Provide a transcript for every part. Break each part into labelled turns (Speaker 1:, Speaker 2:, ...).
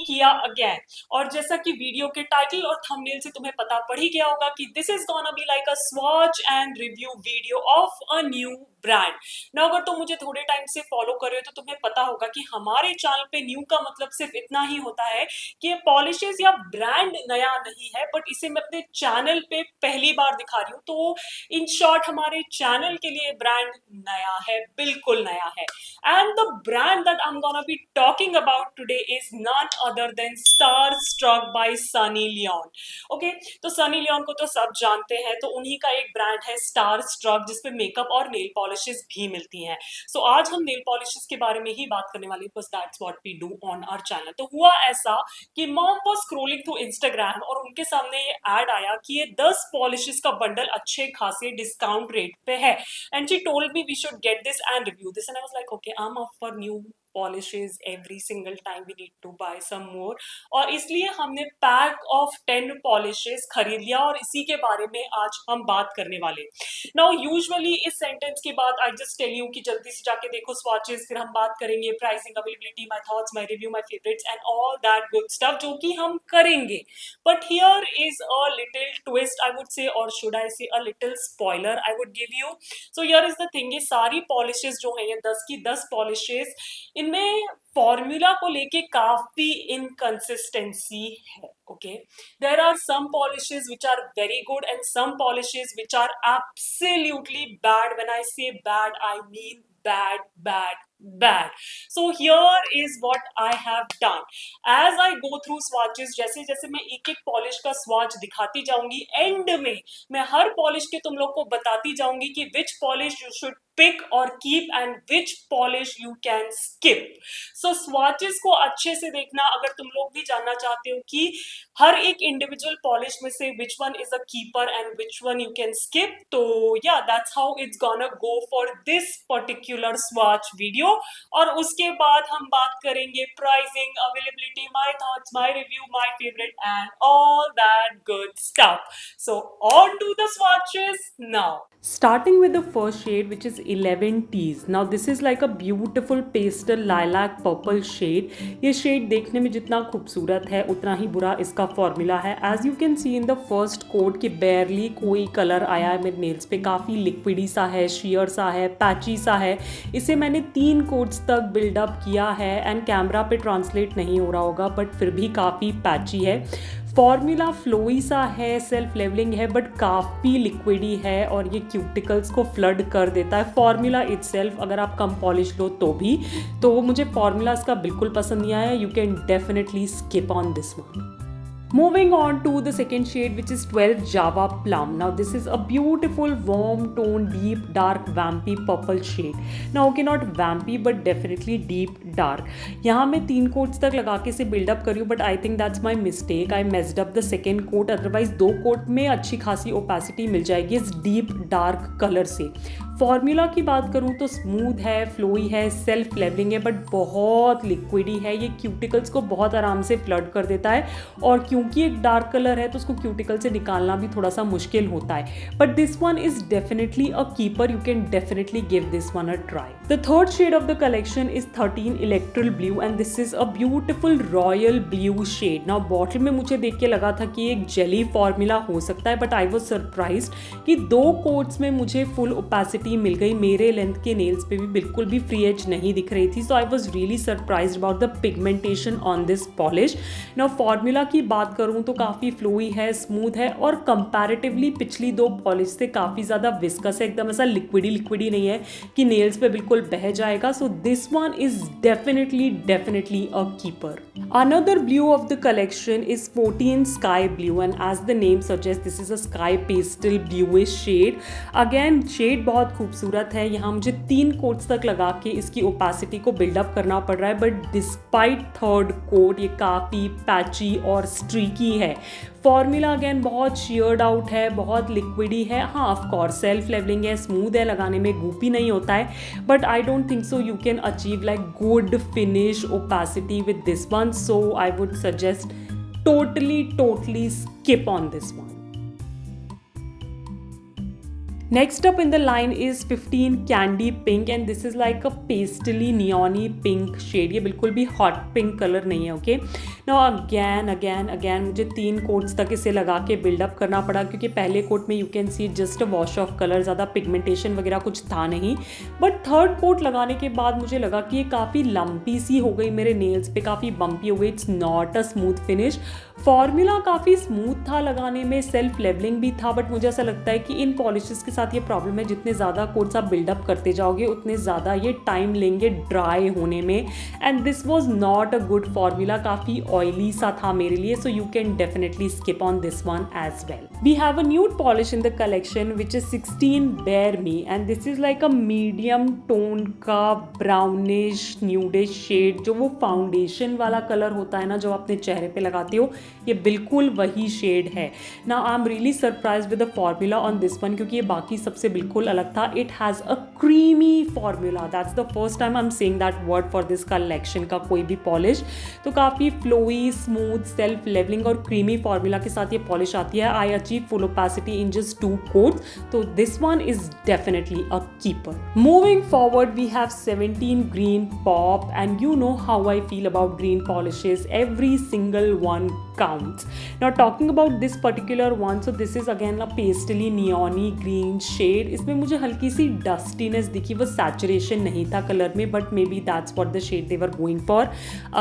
Speaker 1: किया अगेन। और जैसा कि वीडियो के टाइटल और थंबनेल से तुम्हें पता पड़ ही गया होगा कि this is gonna be like a swatch and review video of a new brand. ना अगर तुम मुझे थोड़े टाइम से फॉलो कर रहे हो तो तुम्हें पता होगा कि हमारे चैनल पे न्यू का मतलब सिर्फ इतना ही होता है कि ये पॉलिशेस या ब्रांड नया नहीं है, बट इसे मैं अपने चैनल पे पहली बार दिखा रही हूँ। तो इन शॉर्ट हमारे चैनल के लिए ब्रांड नया है, बिल्कुल नया है। And the brand that I am gonna be talking about today is none other than Starstruck by Sunny Leone. Okay, तो सनी लियोन को तो सब जानते हैं, तो उन्हीं का एक ब्रांड है स्टार स्ट्रक जिसपे मेकअप और नेल पॉलिशेस भी मिलती हैं। सो आज हम नेल पॉलिशेस के बारे में ही बात करने वाले, बस that's what we do on our channel. तो हुआ ऐसा कि mom was scrolling through Instagram और उनके सामने ये ऐड आया कि ये 10 पॉलिशेस का बंडल अच्छे खासे डिस्काउंट रेट पे है, and she told me we should get this and review this, and I was like okay, I am up for new polishes every single time we need to buy some more। और इसलिए हमने pack of 10 polishes खरीद लिया और इसी के बारे में आज हम बात करने वाले। नाउ यूजुअली इस सेंटेंस के बाद आई जस्ट टेल यू कि जल्दी से जाके देखो स्वॉचेस, फिर हम बात करेंगे pricing, availability, my thoughts, my review, my favourites and all that good stuff, जो कि हम करेंगे। But here is a little twist I would say, और शुड आई से a little spoiler I would give you. So here is the thing, ये सारी polishes जो है, ये 10 की 10 पॉलिशेस, इनमें फॉर्मूला को लेके काफी इनकंसिस्टेंसी है। Okay, there are some polishes which are very good and some polishes which are absolutely bad. When I say bad, I mean bad, bad, bad. So here is what I have done. As I go through swatches, जैसे जैसे मैं एक एक polish का swatch दिखाती जाऊंगी, and में मैं हर पॉलिश के तुम लोग को बताती जाऊंगी कि विच पॉलिश यू शुड पिक और keep and which polish you can skip. So swatches को अच्छे से देखना अगर तुम लोग भी जानना चाहते हो कि हर एक इंडिविजुअल पॉलिश में से which one is a keeper and which one you can skip. तो या that's how it's gonna go for this particular swatch video. और उसके बाद हम बात करेंगे pricing, availability, my thoughts, my review, my favourite and all that good stuff. So on to the swatches now. Starting with the first shade, which is 11 Teas. Now this is like a beautiful pastel lilac purple shade. ये shade देखने में जितना खूबसूरत है उतना ही बुरा इसका formula है। As you can see in the first coat कि बेयरली कोई कलर आया है मेरे नेल्स पे, काफ़ी लिक्विडी सा है, शेयर सा है, पैची सा है। इसे मैंने 3 कोट्स तक बिल्डअप किया है एंड कैमरा पे ट्रांसलेट नहीं हो रहा होगा, बट फिर भी काफ़ी पैची है। फॉर्मूला फ्लोई सा है, सेल्फ लेवलिंग है, बट काफ़ी लिक्विडी है और ये क्यूटिकल्स को फ्लड कर देता है। फॉर्मूला इटसेल्फ अगर आप कम पॉलिश लो तो भी, तो मुझे फॉर्मूला इसका बिल्कुल पसंद नहीं आया। You can definitely skip on this one. Moving on to the second shade, which is 12 Java Plum. Now this is a beautiful warm tone, deep dark vampy purple shade. Now okay, not vampy but definitely deep dark. यहाँ मैं 3 quotes तक लगा के इसे buildup करी हूँ, but I think that's my mistake. I messed up the second coat, otherwise 2 coat में अच्छी खासी ओपेसिटी मिल जाएगी इस डीप डार्क कलर से। फॉर्मूला की बात करूँ तो स्मूथ है, फ्लोई है, सेल्फ लेवलिंग है, बट बहुत लिक्विडी है। ये क्यूटिकल्स को बहुत आराम से फ्लड कर देता है, और क्योंकि एक डार्क कलर है तो उसको क्यूटिकल से निकालना भी थोड़ा सा मुश्किल होता है। But this one is definitely a keeper, you can definitely give this one a try. The third shade of the collection is 13 electric blue and this is a beautiful royal blue shade. Now bottle में मुझे देख के लगा था कि एक jelly formula हो सकता है, बट आई वॉज सरप्राइज्ड कि 2 कोट्स में मुझे फुल ओपेसिटी मिल गई। मेरे लेंथ के नेल्स पे भी बिल्कुल भी फ्री एज नहीं दिख रही थी। So I was really surprised about the pigmentation on this polish. Now formula की बात करूँ तो काफ़ी फ्लोई है, स्मूथ है, और कंपैरेटिवली पिछली 2 पॉलिश से काफ़ी ज़्यादा विस्कस है। एकदम ऐसा लिक्विडी लिक्विडी नहीं है कि नेल्स पे बिल्कुल बह जाएगा। So this one is definitely a keeper. Another blue of the collection is 14 sky blue and as the name suggest this is a sky pastel bluish shade. Again shade बहुत खूबसूरत है। यहाँ मुझे 3 कोट्स तक लगा के इसकी ओपेसिटी को बिल्डअप करना पड़ रहा है, बट डिस्पाइट थर्ड कोट ये काफ़ी पैची और स्ट्रीकी है। फॉर्मूला अगेन बहुत शेयर्ड आउट है, बहुत लिक्विडी है। हाँ, ऑफ कोर्स सेल्फ लेवलिंग है, स्मूथ है, लगाने में गूपी नहीं होता है, but I don't think so you can achieve like good finish opacity with this one. So I would suggest totally skip on this one. Next up in the line is 15 Candy Pink and this is like a pastely neon pink shade. ये बिल्कुल भी hot pink color नहीं है, okay? Now again मुझे 3 quotes तक इसे लगा के बिल्डअप करना पड़ा क्योंकि पहले कोट में you can C just a wash off colour, ज़्यादा पिगमेंटेशन वगैरह कुछ था नहीं. बट थर्ड कोट लगाने के बाद मुझे लगा कि ये काफ़ी लंपी सी हो गई मेरे नेल्स पे, काफ़ी बम्पी हो गई. It's not a smooth finish. Formula काफ़ी स्मूथ था लगाने में, सेल्फ लेवलिंग भी था, बट मुझे ऐसा लगता है कि इन पॉलिशेस के साथ ये प्रॉब्लम है, जितने ज़्यादा कोट्स आप बिल्डअप करते जाओगे उतने ज़्यादा ये टाइम लेंगे ड्राई होने में. And this was not a good formula, काफ़ी ऑयली सा था मेरे लिए. So you can definitely skip on this one as well. We have a nude polish in the collection which is 16 bare me and this is like a medium tone का brownish nudish shade. जो वो foundation वाला colour होता है ना जो अपने चेहरे पे लगाते हो, ये बिल्कुल वही शेड है. ना I am really surprise with the formula on this one क्योंकि ये बाकी सबसे बिल्कुल अलग था. It has a creamy formula. That's the first time I am saying that word for this collection का कोई भी पॉलिश. तो काफ़ी फ्लोई, स्मूथ, सेल्फ लेवलिंग और क्रीमी फॉर्मूला के साथ ये पॉलिश आती है. I achieve full opacity in just 2 quotes. तो this one is definitely a keeper. Moving forward we have 17 green pop and you know how I feel about green polishes. Every single one counts. Now talking about this particular one, so this is again a pastely neon green shade. इसमें मुझे हल्की सी डस्टीनेस दिखी, वो saturation नहीं था colour में, but maybe that's what the shade they were going for.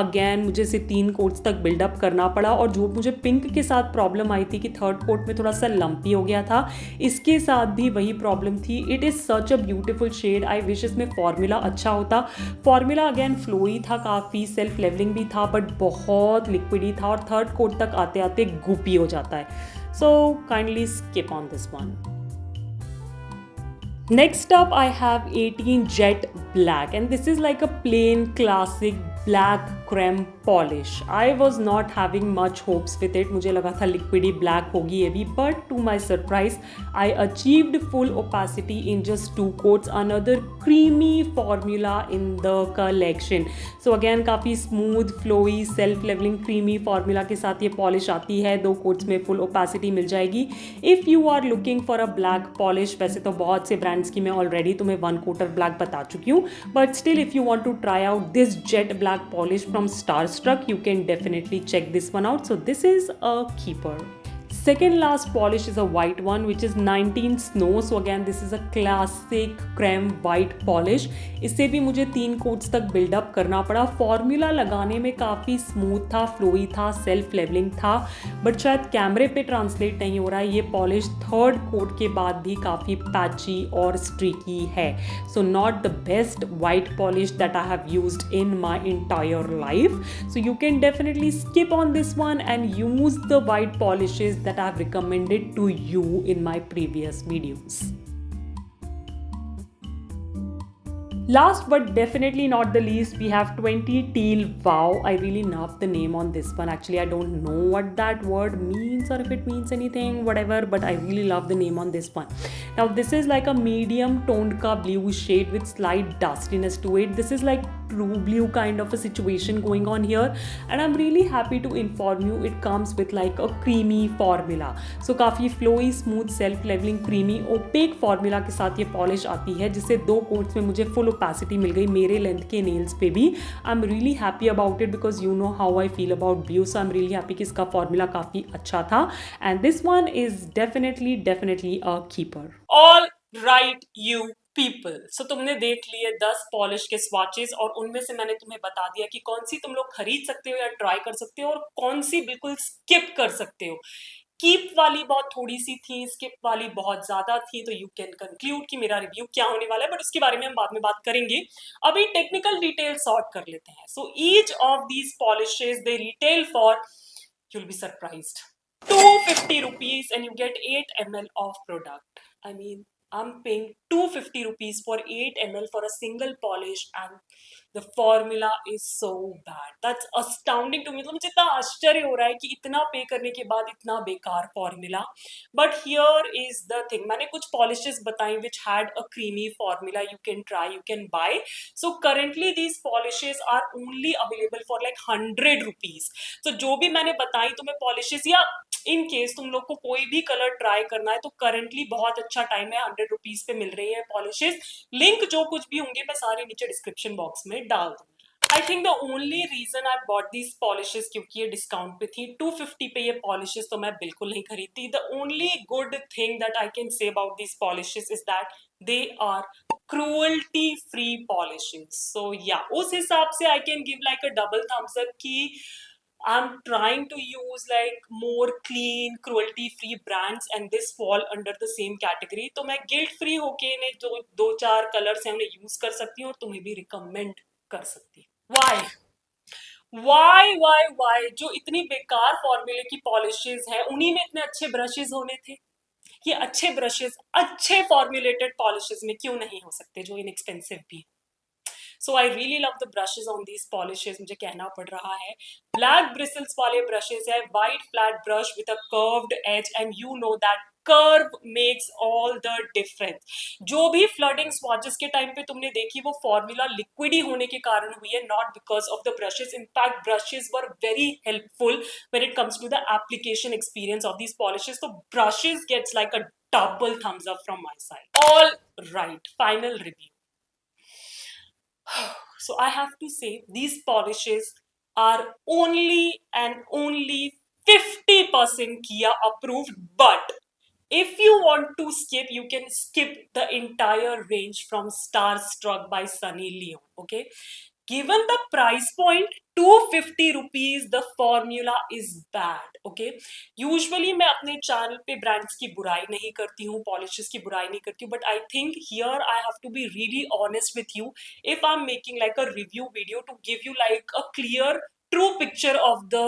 Speaker 1: Again मुझे इसे 3 कोट्स तक बिल्डअप करना पड़ा. और जो मुझे पिंक के साथ प्रॉब्लम आई थी कि थर्ड कोट में थोड़ा सा लंपी हो गया था, इसके साथ भी वही प्रॉब्लम थी. It is such a beautiful shade. I wish इसमें फॉर्मूला अच्छा होता. फॉर्मूला अगेन फ्लोई था, काफ़ी सेल्फ लेवलिंग भी था, बट बहुत लिक्विडी था और थर्ड कोट तक आते आते गुपी हो जाता है. So kindly skip on this one. Next up I have 18 Jet Black and this is like a plain classic black creme polish. I was not having much hopes with it. मुझे लगा था liquidy black होगी ये भी, but to my surprise I achieved full opacity in just 2 coats. Another creamy formula in the collection. So again काफ़ी smooth, flowy, self leveling creamy formula के साथ ये polish आती है. 2 coats में full opacity मिल जाएगी. If you are looking for a black polish, वैसे तो बहुत से ब्रांड्स की मैं ऑलरेडी तुम्हें 1 कोटर ब्लैक बता चुकी हूँ, but still if you want to try out this jet black polish from Starstruck, you can definitely check this one out. So this is a keeper. Second last polish is a white one which is 19 Snow. So again this is a classic creme white polish. इससे भी मुझे 3 quotes तक buildup करना पड़ा. Formula लगाने में काफ़ी smooth था, फ्लोई था, सेल्फ लेवलिंग था, बट शायद कैमरे पे ट्रांसलेट नहीं हो रहा है. ये पॉलिश थर्ड कोट के बाद भी काफ़ी पैची और स्ट्रीकी है. So not the best white polish that I have used in my entire life. So you can definitely skip on this one and use the white polishes that I have recommended to you in my previous videos. Last but definitely not the least, we have 20 Teal Wow. I really love the name on this one. Actually, I don't know what that word means or if it means anything, whatever, but I really love the name on this one. Now, this is like a medium toned ka blue shade with slight dustiness to it. This is like true blue kind of a situation going on here, and I'm really happy to inform you it comes with like a creamy formula. So काफ़ी flowy, smooth, self leveling, creamy, opaque formula के साथ ये polish आती है, जिससे 2 quotes में मुझे full opacity मिल गई मेरे लेंथ के नेल्स पे भी. I'm really happy about it because you know how I feel about blue, so I'm really happy कि इसका फॉर्मूला काफ़ी अच्छा था. And this one is definitely a keeper. All right, you people. So तुमने देख लिए 10 पॉलिश के swatches और उनमें से मैंने तुम्हें बता दिया कि कौन सी तुम लोग खरीद सकते हो या ट्राई कर सकते हो और कौन सी बिल्कुल स्किप कर सकते हो. कीप वाली बहुत थोड़ी सी थी, स्किप वाली बहुत ज्यादा थी. तो यू कैन कंक्लूड कि मेरा रिव्यू क्या होने वाला है, बट उसके बारे में हम बाद में बात करेंगे. अभी टेक्निकल डिटेल सॉर्ट कर लेते हैं. So each of these polishes they retail for, you will be surprised, 250 rupees and you get 8 ml of product. I mean, I'm paying 250 rupees for 8 ml for a single polish, and the formula is so bad. That's astounding to me. मतलब मुझे इतना आश्चर्य हो रहा है कि इतना पे करने के बाद इतना बेकार formula. But here is the thing, मैंने कुछ पॉलिशेस बताई which had a creamy formula. You can try, you can buy. So currently these polishes are only available for like 100 rupees. तो जो भी मैंने बताई तुम्हें पॉलिशेस, या इन केस तुम लोग को कोई भी कलर ट्राई करना है तो करंटली बहुत अच्छा टाइम है, 100 rupees पे मिल रही है पॉलिशेस. लिंक जो कुछ भी होंगे मैं सारे नीचे डिस्क्रिप्शन बॉक्स में डाल दूंगी. I think the only reason I bought these polishes क्योंकि ये डिस्काउंट पे थी. 250 पे ये पॉलिशेस तो मैं बिल्कुल नहीं खरीदती. The only good thing that I can say about these polishes is that they are cruelty free polishes. So yeah, उस हिसाब से I can give like a double thumbs up कि I'm trying to use like more clean cruelty free brands and this fall under the same category. तो मैं guilt free होके इन्हें जो दो चार कलर्स हैं उन्हें यूज कर सकती हूँ और तुम्हें भी रिकमेंड कर सकती हूँ. Why? वाई जो इतनी बेकार फॉर्मूले की पॉलिशेस हैं उन्हीं में इतने अच्छे ब्रशेस होने थे. ये अच्छे ब्रशेस अच्छे फॉर्मुलेटेड पॉलिशेस में क्यों नहीं हो सकते जो इनएक्सपेंसिव भी. So I really love the brushes on these polishes. मुझे कहना पड़ रहा है ब्लैक ब्रिसल्स वाले ब्रशेस है, white flat brush with a curved edge, and you know that curve makes all the difference. जो भी फ्लडिंग स्वॉचेस के टाइम पे तुमने देखी वो फॉर्मूला लिक्विड ही होने के कारण हुई है, not because of the brushes. In fact brushes were very helpful when it comes to the application experience of these polishes. So brushes gets like a double thumbs up from my side. All right, final review. So I have to say these polishes are only and only 50% Kia approved, but if you want to skip, you can skip the entire range from Starstruck by Sunny Leon. Okay, given the price point 250 rupees, the formula is bad. Okay, usually मैं अपने channel पे brands की बुराई नहीं करती हूँ, polishes की बुराई नहीं करती हूँ, but I think here I have to be really honest with you if I'm making like a review video to give you like a clear true picture of the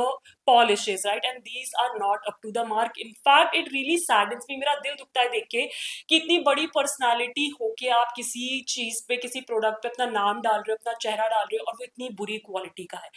Speaker 1: polishes, right? And these are not up to the mark. In fact it really saddens me. मेरा दिल दुखता है देख के कि इतनी बड़ी personality होके आप किसी चीज पे, किसी प्रोडक्ट पे अपना नाम डाल रहे हो, अपना चेहरा डाल रहे हो और वो इतनी बुरी क्वालिटी का है.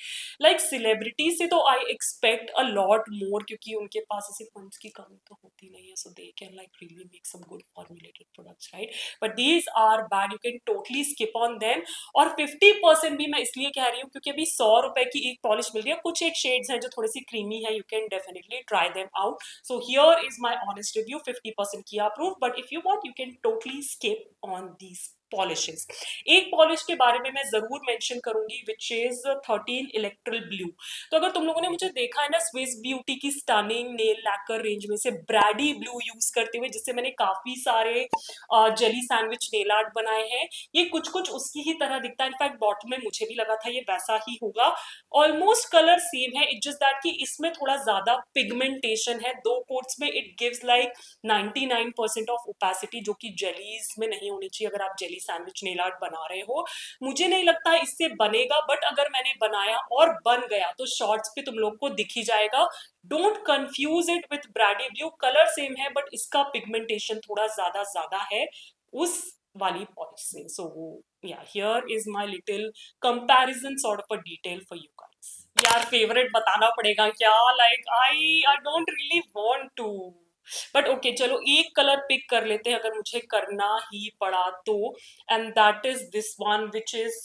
Speaker 1: लाइक सेलिब्रिटी से तो I expect a lot more क्योंकि उनके पास ऐसे फंड्स की कमी तो होती नहीं है, so they can like really make some good formulated products, right? But these are bad, you can totally skip on them. और 50% भी मैं इसलिए कह रही हूँ क्योंकि अभी 100 रुपए की एक पॉलिश मिल रही है. कुछ एक शेड्स हैं जो थोड़ी सी क्रीमी है, you can definitely try them out. So here is my honest review. 50% किया approve, but if you want you can totally skip on these polishes. एक पॉलिश के बारे में मैं जरूर मेंशन करूंगी विच इज 13 इलेक्ट्रल ब्लू. तो अगर तुम लोगों ने मुझे देखा है ना स्विस ब्यूटी की स्टनिंग नेल लैकर रेंज में से ब्रैडी ब्लू यूज करते हुए, जिससे मैंने काफी सारे जेली सैंडविच नेल आर्ट बनाए हैं, ये कुछ कुछ उसकी ही तरह दिखता है. इनफैक्ट बॉटम में मुझे भी लगा था ये वैसा ही होगा. ऑलमोस्ट कलर सेम है, इट जस्ट दैट कि इसमें थोड़ा ज्यादा पिगमेंटेशन है. दो कोट्स में it gives like 99% of opacity, जो कि जेलीज में नहीं होनी चाहिए अगर आप जेली सैंडविच नेल आर्ट बना रहे हो. मुझे नहीं लगता इससे बनेगा, बट अगर मैंने बनाया और बन गया तो शॉर्ट्स पे तुम लोग को दिख ही जाएगा. Don't confuse it with Brady blue. Colour same है बट इसका पिगमेंटेशन थोड़ा ज्यादा है उस वाली पॉलिश से. सो yeah, here is my little comparison sort of a detail for you guys. यार फेवरेट बताना पड़ेगा क्या? Like I don't really want to, but okay चलो एक कलर पिक कर लेते हैं अगर मुझे करना ही पड़ा तो, and that is this one which is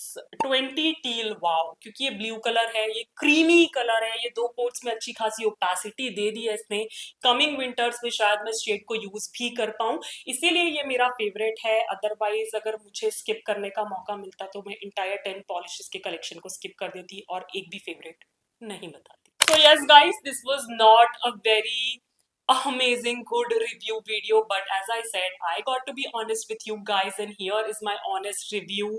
Speaker 1: 20 teal. Wow, क्योंकि ये ब्लू कलर है, ये क्रीमी कलर है, ये दो कोट्स में अच्छी खासी ओपेसिटी दे दी है इसने. कमिंग विंटर्स में शायद मैं शेड को यूज भी कर पाऊं, इसीलिए ये मेरा फेवरेट है. अदरवाइज अगर मुझे स्किप करने का मौका मिलता तो मैं इंटायर 10 पॉलिशेस के कलेक्शन को स्किप कर देती और एक भी फेवरेट नहीं बताती. So yes guys, this was not a very amazing good review video, but as I said I got to be honest with you guys and here is my honest review.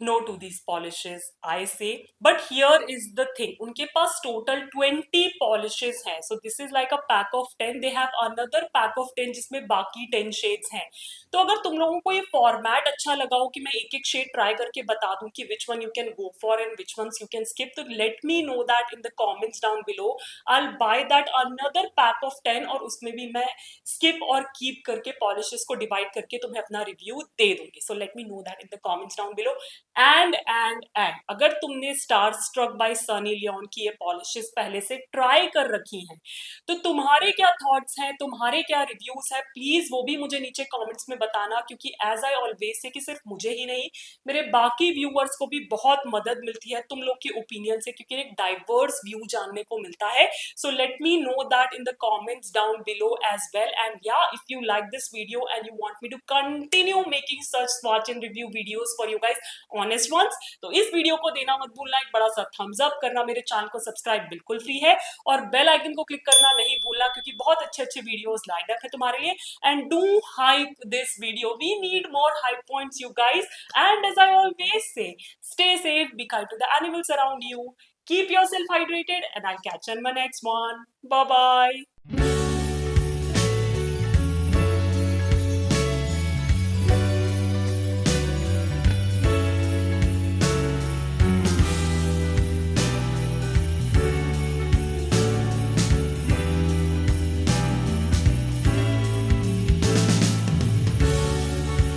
Speaker 1: no to these polishes, I say. But here is the thing, उनके पास total 20 polishes हैं. So this is like a pack of 10. They have another pack of 10 जिसमें बाकी 10 shades हैं. तो अगर तुम लोगों को ये format अच्छा लगा हो कि मैं एक एक shade try करके बता दूं कि which one you can go for and which ones you can skip, तो let me know that in the comments down below. I'll buy that another pack of 10 और उसमें भी मैं skip और keep करके polishes को divide करके तुम्हें अपना review दे दूंगी. So let me know that in the comments down below. And अगर तुमने Starstruck by Sunny Leone की ये पॉलिशेस पहले से ट्राई कर रखी हैं, तो तुम्हारे क्या थॉट्स हैं, तुम्हारे क्या रिव्यूज हैं, प्लीज वो भी मुझे नीचे कमेंट्स में बताना, क्योंकि एज आई ऑलवेज से कि सिर्फ मुझे ही नहीं, मेरे बाकी व्यूअर्स को भी बहुत मदद मिलती है तुम लोग की ओपिनियन से, क्योंकि एक डाइवर्स व्यू जानने को मिलता है. So let me know that in the comments down below as well. And yeah, if you like this video and you want me to continue making such swatch and review videos for you guys, honest ones, तो इस video को देना मत भूलना, एक बड़ा सा Thums up करना, मेरे चैनल को सब्सक्राइब बिल्कुल फ्री है, और बेल आइकन को क्लिक करना नहीं भूलना, क्योंकि बहुत अच्छे अच्छे वीडियोस लाइंड अप है तुम्हारे लिए. And do hype this video, we need more hype points you guys. And as I always say, stay safe, be kind to the animals around you, keep yourself hydrated, and I'll catch you in my next one. Bye bye.